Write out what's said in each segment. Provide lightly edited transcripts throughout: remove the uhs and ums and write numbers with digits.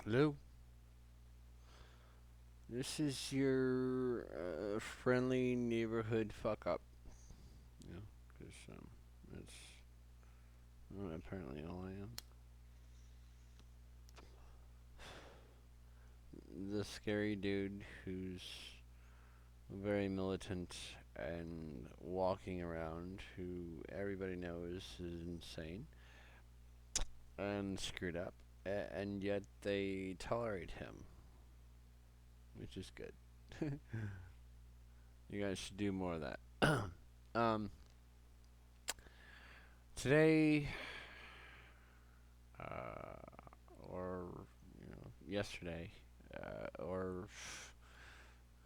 Hello, this is your friendly neighborhood fuck up. You know, because that's apparently all I am. The scary dude who's very militant and walking around, who everybody knows is insane and screwed up, and yet they tolerate him, which is good. You guys should do more of that. um, Today, or yesterday, or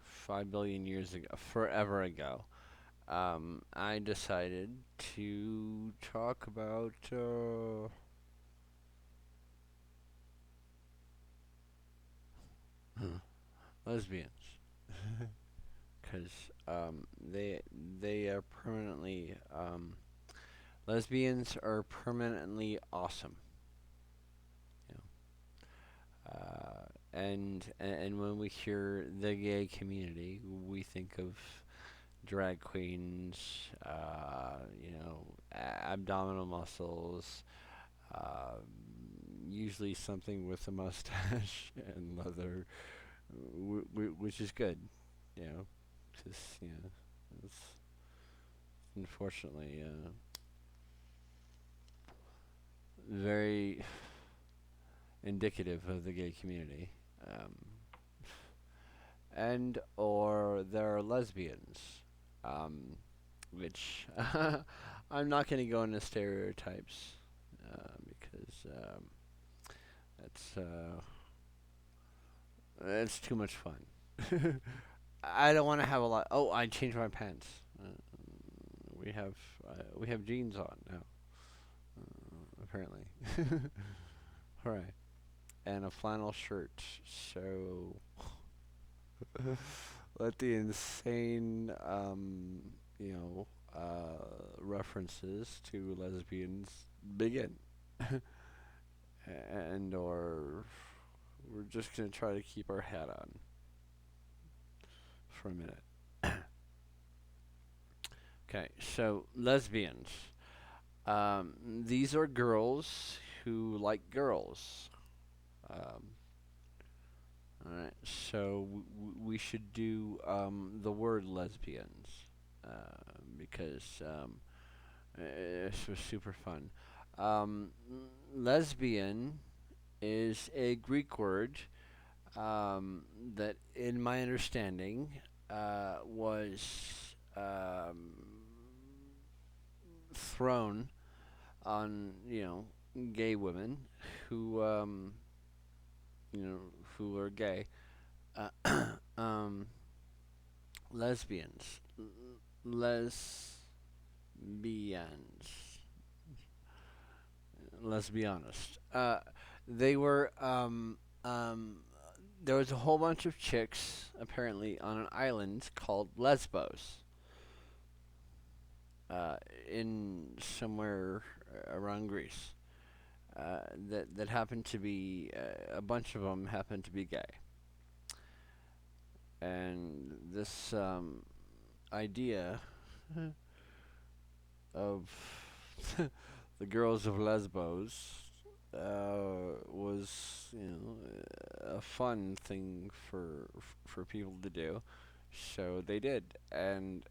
5 billion years ago, forever ago, I decided to talk about lesbians, because they are permanently lesbians are permanently awesome. You and when we hear the gay community, we think of drag queens, abdominal muscles, uh, usually something with a mustache and leather, which is good, you know, because it's unfortunately very indicative of the gay community. Um, and or they're lesbians, um, which I'm not going to go into stereotypes because that's it's too much fun. I don't want to have a lot. Oh, I changed my pants. Uh, we have we have jeans on now, apparently. All right, and a flannel shirt. So let the insane, references to lesbians begin. And or we're just gonna try to keep our hat on for a minute. Okay, so lesbians. These are girls who like girls. Um, all right, so we should do the word lesbians because this was super fun. Um, Lesbian is a Greek word um, that, in my understanding, was thrown on gay women who you know who are gay. Um, Lesbians, lesbians. Let's be honest. They were there was a whole bunch of chicks apparently on an island called Lesbos, uh, in somewhere around Greece. That happened to be a bunch of them happened to be gay, and this idea of the girls of Lesbos was a fun thing for people to do, so they did, and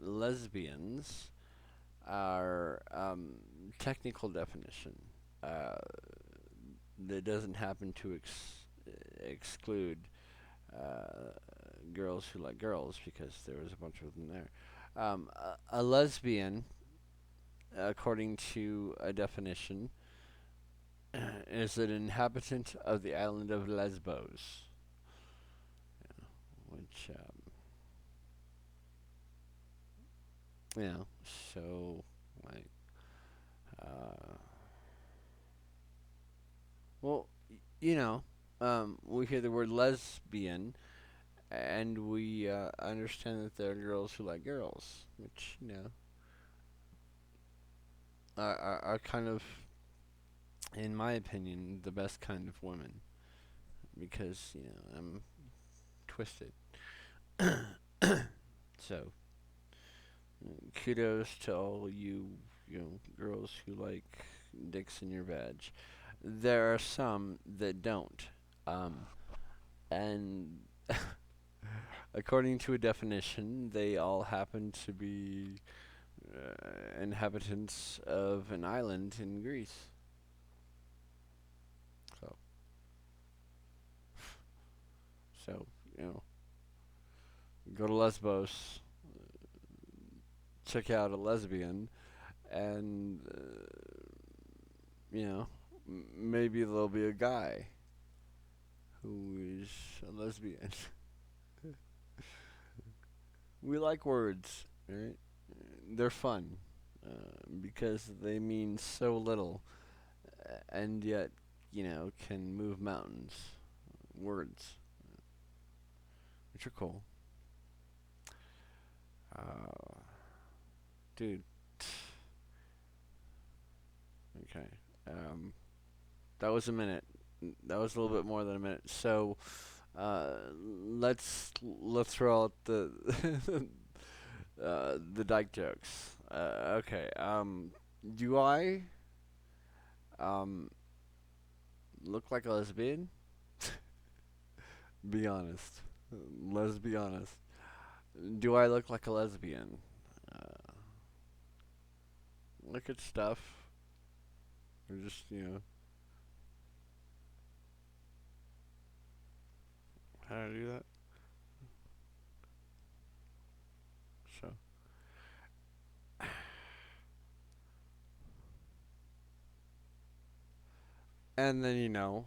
lesbians are technical definition uh, that doesn't happen to exclude uh, girls who like girls because there was a bunch of them there. A lesbian, according to a definition, is an inhabitant of the island of Lesbos, which you know, so like, uh, well, you know, we hear the word lesbian, and we understand that there are girls who like girls, which are kind of, in my opinion, the best kind of women. because I'm twisted. So kudos to all you girls who like dicks in your veg. There are some that don't. Um, and according to a definition, they all happen to be inhabitants of an island in Greece. So, so you know, go to Lesbos, check out a lesbian, and maybe there'll be a guy who is a lesbian. We like words, right? They're fun because they mean so little, and yet can move mountains. Words, which are cool. Uh, Dude, okay. Um, that was a minute. That was a little bit more than a minute. So, uh, let's throw out the dyke jokes. Okay. Do I um look like a lesbian? Be honest. Let's be honest. Do I look like a lesbian? Uh, Look at stuff. Or just how do I do that? So, and then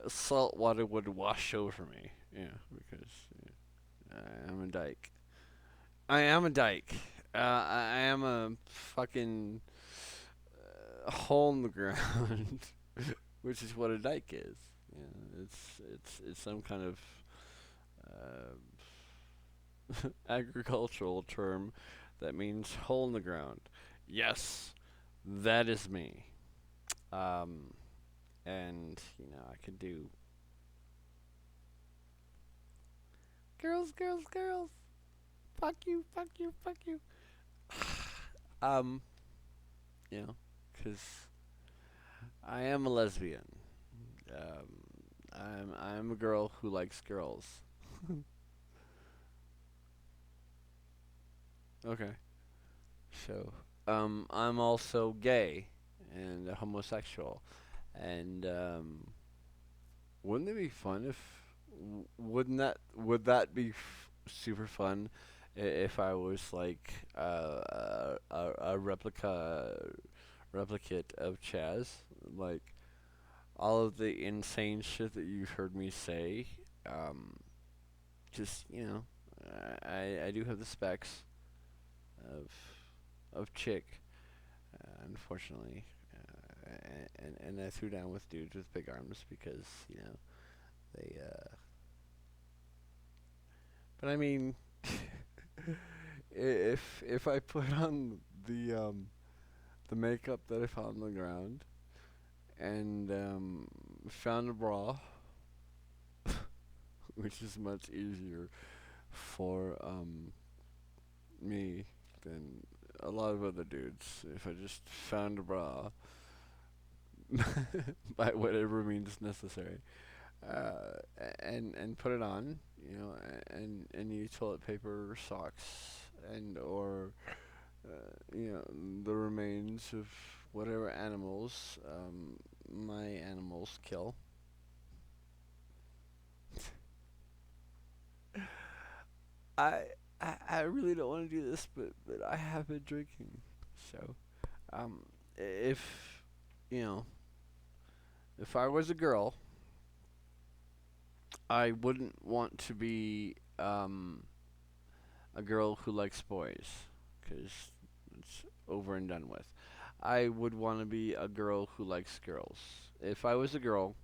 salt water would wash over me. Because I am a dyke. I am a dyke. I am a fucking hole in the ground, which is what a dike is. It's some kind of agricultural term that means hole in the ground. Yes, that is me. Um, and I could do girls, girls, girls. Fuck you, fuck you, fuck you. Um, you know, 'cause I am a lesbian. I'm a girl who likes girls. Okay. So, I'm also gay and homosexual, and wouldn't it be fun if would that be super fun if I was like a replicate of Chaz, like all of the insane shit that you've heard me say, um, just I do have the specs of chick, unfortunately, and I threw down with dudes with big arms because they. But I mean, if I put on the makeup that I found on the ground and found a bra, which is much easier for me than a lot of other dudes. If I just found a bra by whatever means necessary, and put it on, and use toilet paper, socks, and or the remains of whatever animals my animals kill. I I really don't want to do this, but I have been drinking, so if you know if I was a girl, I wouldn't want to be a girl who likes boys, 'cause it's over and done with. I would want to be a girl who likes girls. If I was a girl,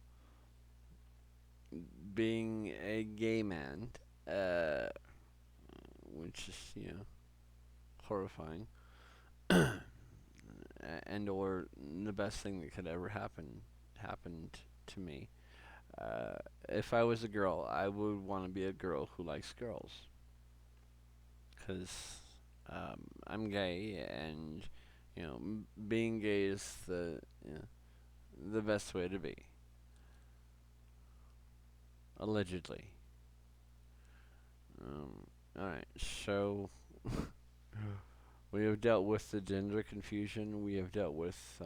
being a gay man, uh, which is horrifying, and or the best thing that could ever happened to me. Uh, if I was a girl, I would want to be a girl who likes girls, 'cause I'm gay, and being gay is the best way to be, allegedly. All right, so we have dealt with the gender confusion. We have dealt with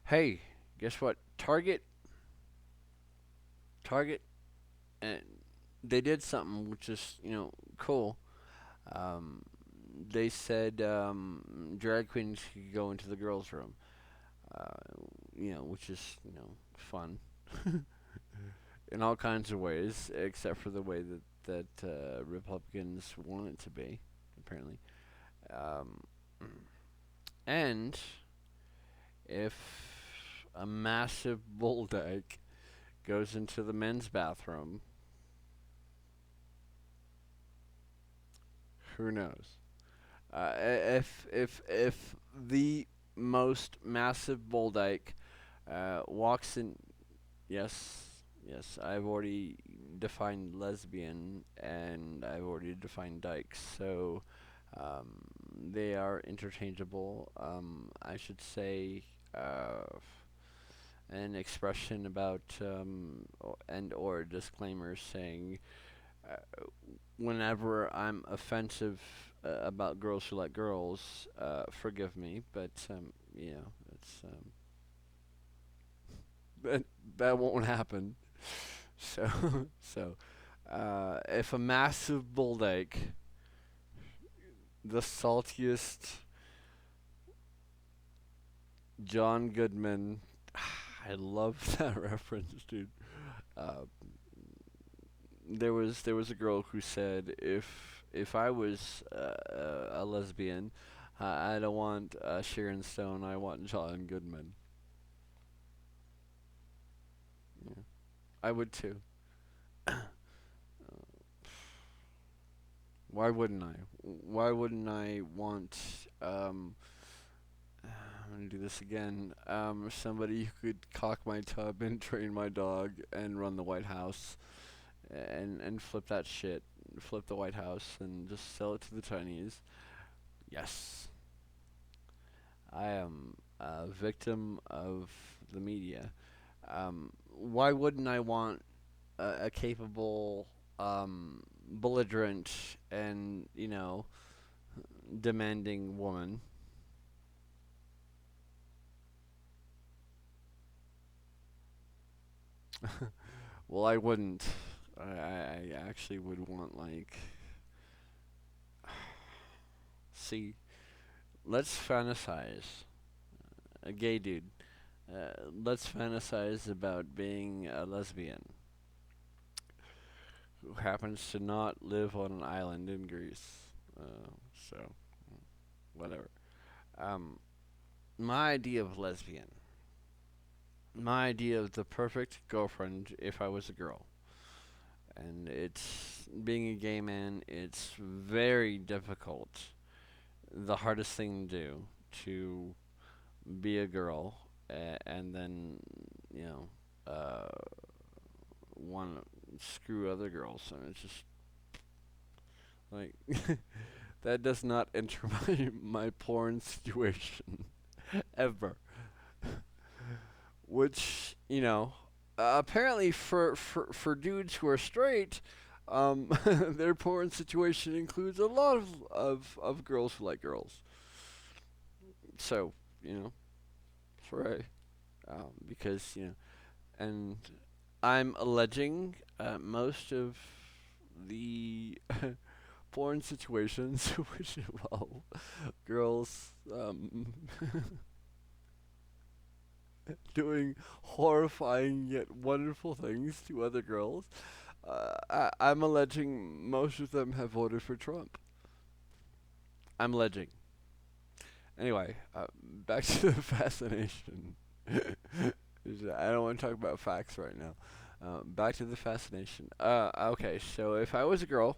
hey, guess what? Target, and they did something which is cool. Um, they said drag queens could go into the girls' room, uh, which is fun in all kinds of ways, except for the way that Republicans want it to be, apparently. Um, and if a massive bull dyke goes into the men's bathroom, who knows? If the most massive bull dyke walks in, yes, yes, I've already defined lesbian and I've already defined dykes, so um, they are interchangeable. I should say an expression about and or a disclaimer saying uh, whenever I'm offensive about girls who like girls, forgive me, but it's that that won't happen. So so if a massive bull dyke, the saltiest John Goodman, I love that reference, dude. Uh, there was a girl who said if I was a lesbian, I don't want Sharon Stone. I want John Goodman. Yeah, I would too. Why wouldn't I? Why wouldn't I want? I'm gonna do this again. Somebody who could cock my tub and train my dog and run the White House and flip that shit, flip the White House and just sell it to the Chinese. Yes, I am a victim of the media. Why wouldn't I want a capable, belligerent, and demanding woman? Well, I wouldn't. I actually would want like, see, let's fantasize. A gay dude. Let's fantasize about being a lesbian who happens to not live on an island in Greece. So, whatever. Um, my idea of lesbian. My idea of the perfect girlfriend if I was a girl. And it's being a gay man, it's very difficult. The hardest thing to do to be a girl and then, you know, uh, want to screw other girls. And it's just like that does not enter my porn situation ever. Which apparently for dudes who are straight, their porn situation includes a lot of girls who like girls. So you know, hooray! Because and I'm alleging most of the porn situations which involve girls doing horrifying yet wonderful things to other girls. I'm alleging most of them have voted for Trump. I'm alleging. Anyway, back to the fascination. I don't want to talk about facts right now. Back to the fascination. Okay, so if I was a girl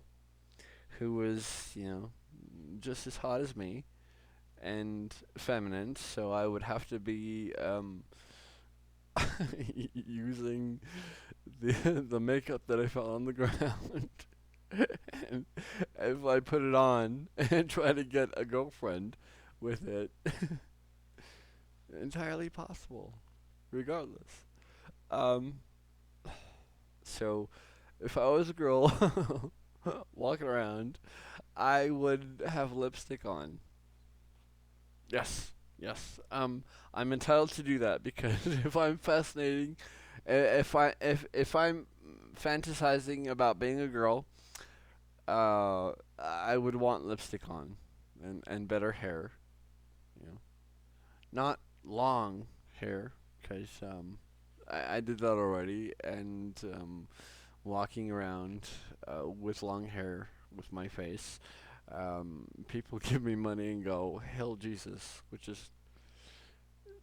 who was, just as hot as me and feminine, so I would have to be using the makeup that I found on the ground, and if I put it on and try to get a girlfriend with it, entirely possible, regardless. Um, so if I was a girl walking around, I would have lipstick on. Yes, yes. I'm entitled to do that because if I'm fascinating, if I'm fantasizing about being a girl, I would want lipstick on and better hair. You know, not long hair because I did that already, and walking around with long hair with my face. People give me money and go, "Hell, Jesus," which is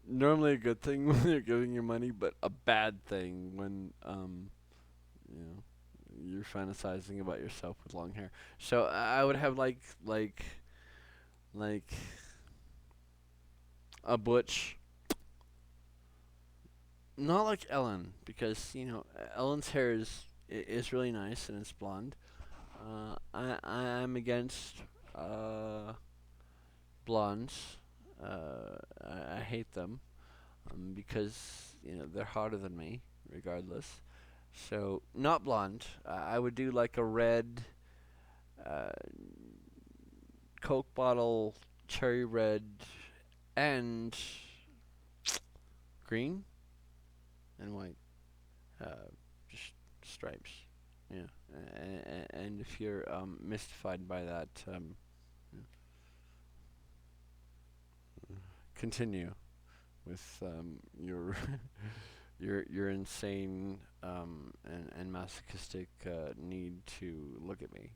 normally a good thing when they're giving you money, but a bad thing when you know you're fantasizing about yourself with long hair. So I would have like a butch, not like Ellen, because Ellen's hair is really nice and it's blonde. I'm against uh blondes. I hate them because they're hotter than me, regardless. So not blonde. I would do like a red uh, Coke bottle, cherry red, and green and white. Just stripes. Yeah. And if you're mystified by that, continue with your your insane and masochistic need to look at me.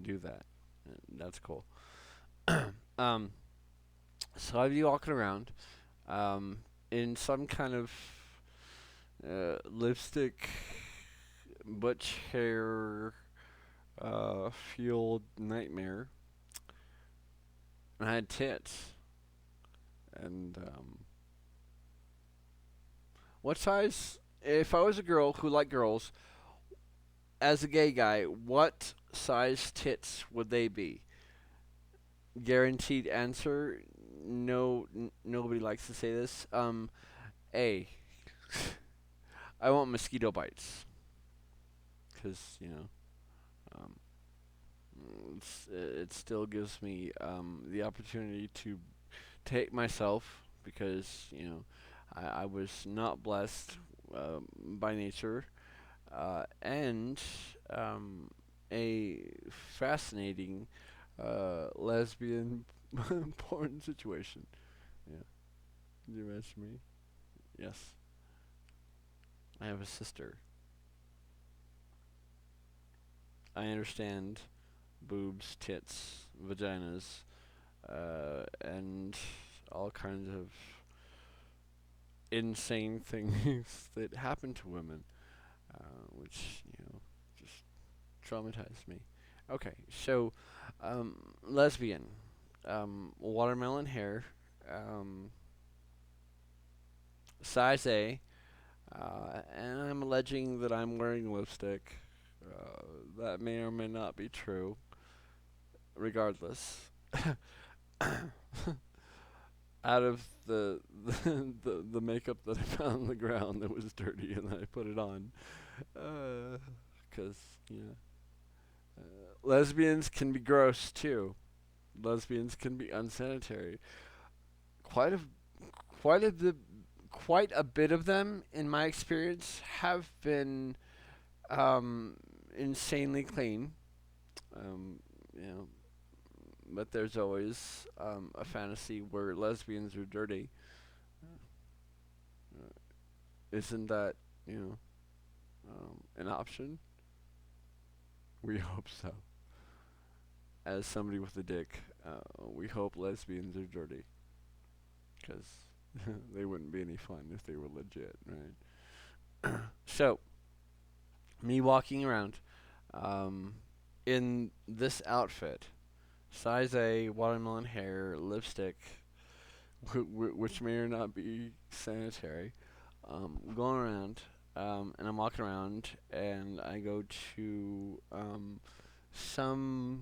Do that. That's cool. um, so I'd be walking around um, in some kind of lipstick, butch hair, fueled nightmare. And I had tits. And what size? If I was a girl who liked girls, as a gay guy, what size tits would they be? Guaranteed answer. No, nobody likes to say this. A. I want mosquito bites, because um, it still gives me the opportunity to take myself, because I was not blessed by nature, and um, a fascinating lesbian porn situation. Yeah, do you imagine me? Yes, I have a sister. I understand boobs, tits, vaginas, and all kinds of insane things that happen to women, which just traumatized me. Okay, so lesbian, watermelon hair, um, size A, and I'm alleging that I'm wearing lipstick. That may or may not be true. Regardless, out of the makeup that I found on the ground that was dirty, and then I put it on, because lesbians can be gross too. Lesbians can be unsanitary. Quite a quite a bit, quite a bit of them, in my experience, have been um, insanely clean. Um, you know, but there's always a fantasy where lesbians are dirty. Uh, isn't that an option? We hope so. As somebody with a dick, we hope lesbians are dirty, because they wouldn't be any fun if they were legit, right? So, me walking around um, in this outfit, size A, watermelon hair, lipstick, which may or not be sanitary, going around. and I'm walking around, and I go to some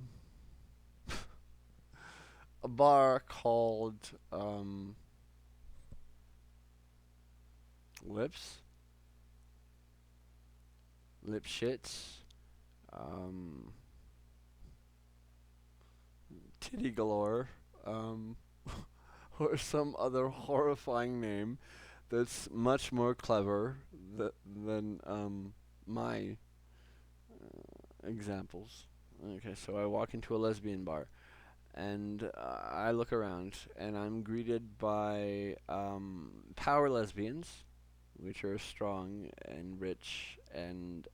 a bar called Lips Lip Shits, um, Titty Galore, um, or some other horrifying name that's much more clever than my examples. Okay, so I walk into a lesbian bar, and I look around, and I'm greeted by power lesbians, which are strong and rich and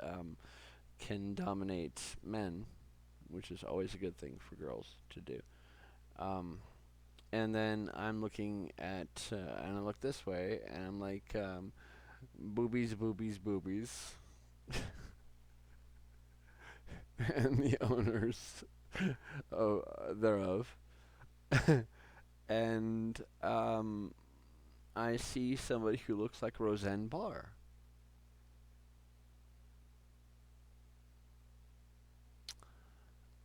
can dominate men, which is always a good thing for girls to do. Um, and then I'm looking at, and I look this way, and I'm like, boobies, boobies, boobies, and the owners thereof. And I see somebody who looks like Roseanne Barr,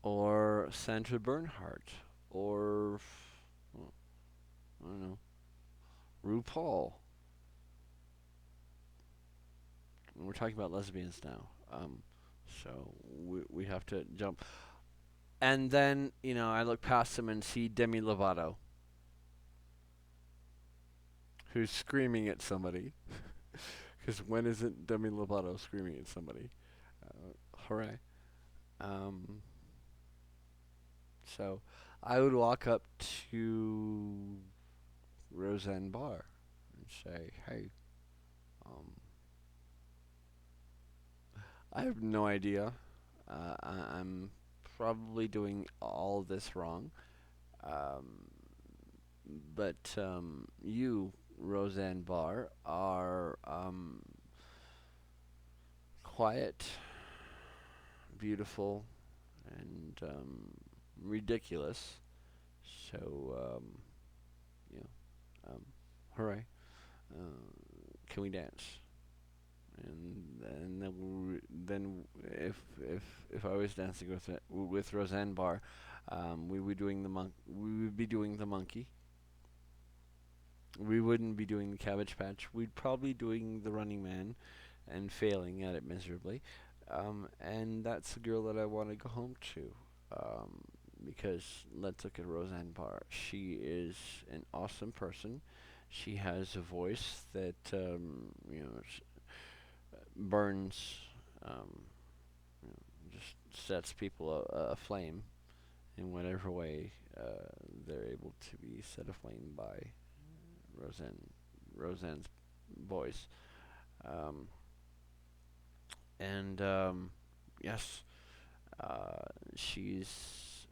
or Sandra Bernhardt, or well, I don't know, RuPaul. We're talking about lesbians now, so we have to jump. And then I look past them and see Demi Lovato, who's screaming at somebody. Because when isn't Demi Lovato screaming at somebody? Hooray! Um, so I would walk up to Roseanne Barr and say, "Hey, um, I have no idea. I'm probably doing all this wrong. Um, but you, Roseanne Barr, are quiet, beautiful, and ridiculous. So, you know, hooray! Can we dance?" And then if I was dancing with Roseanne Barr, we would be doing the monkey. We wouldn't be doing the Cabbage Patch. We'd probably doing the Running Man, and failing at it miserably. And that's the girl that I want to go home to. Um, because let's look at Roseanne Barr. She is an awesome person. She has a voice that burns, um, just sets people aflame in whatever way they're able to be set aflame by Roseanne Roseanne's voice. Um, and yes, she's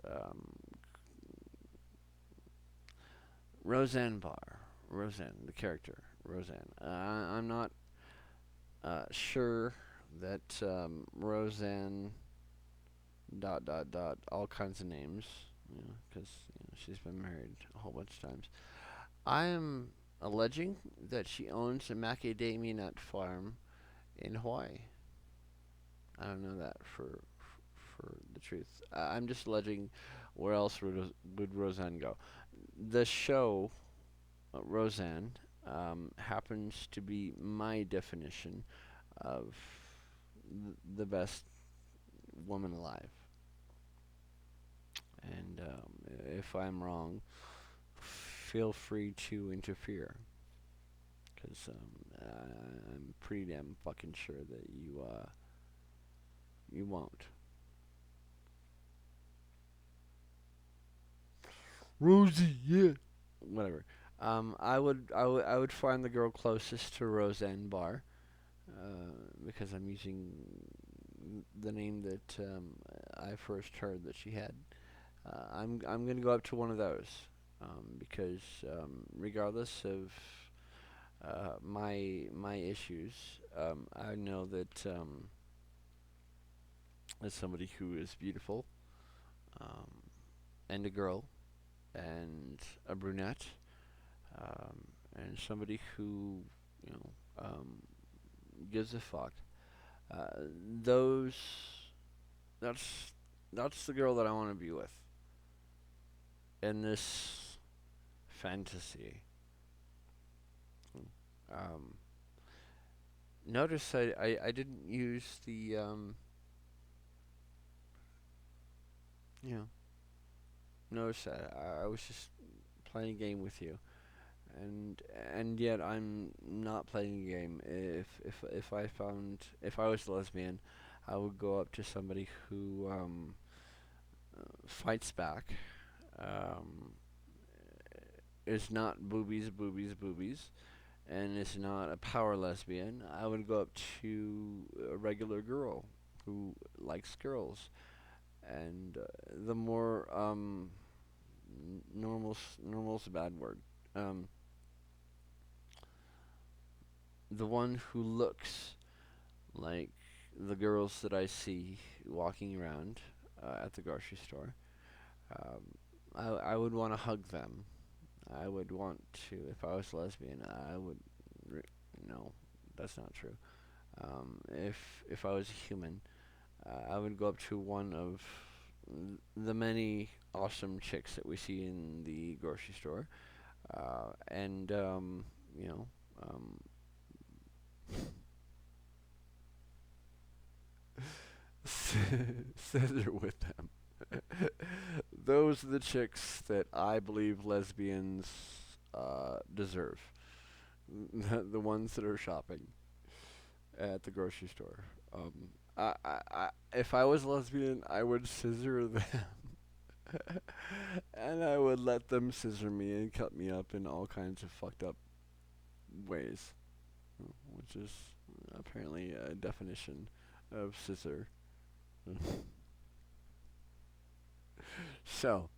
Roseanne Barr. Roseanne, the character Roseanne. I'm not sure that Roseanne dot dot dot all kinds of names, because she's been married a whole bunch of times. I am alleging that she owns a macadamia nut farm in Hawaii. I don't know that for the truth. I'm just alleging. Where else would Roseanne go? The show Roseanne happens to be my definition of the best woman alive. And if I'm wrong, feel free to interfere, because I'm pretty damn fucking sure that you won't. Rosie, yeah. Whatever. I would find the girl closest to Roseanne Barr, because I'm using the name that I first heard that she had. I'm gonna go up to one of those, because regardless of my issues, I know that as somebody who is beautiful, um, and a girl, and a brunette, and somebody who you know gives a fuck. Uh, those that's that's the girl that I want to be with in this fantasy. Um, Notice I didn't use the you know notice that I was just playing a game with you, and and yet I'm not playing a game. If I was a lesbian, I would go up to somebody who fights back, um, is not boobies, boobies, boobies, and is not a power lesbian. I would go up to a regular girl who likes girls, and the more normal's a bad word. Um, the one who looks like the girls that I see walking around at the grocery store. Um, I would want to hug them. I would want to, if I was lesbian, I would, re- no, that's not true. If I was a human, I would go up to one of the many awesome chicks that we see in the grocery store, and you know, um, scissor with them. Those are the chicks that I believe lesbians deserve. The ones that are shopping at the grocery store. If I was lesbian, I would scissor them, and I would let them scissor me and cut me up in all kinds of fucked up ways, which is apparently a definition of scissor. So,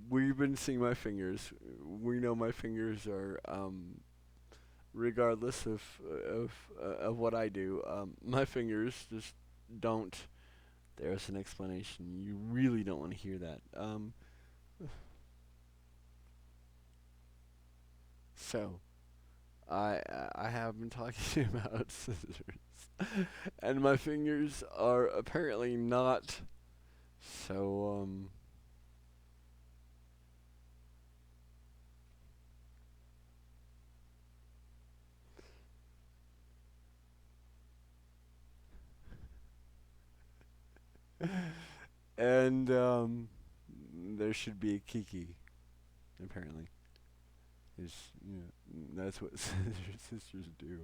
we've been seeing my fingers. We know my fingers are, regardless of what I do, my fingers just don't. There's an explanation. You really don't want to hear that. So I have been talking about scissors, and my fingers are apparently not. So and there should be a Kiki apparently. Is that's what sisters do.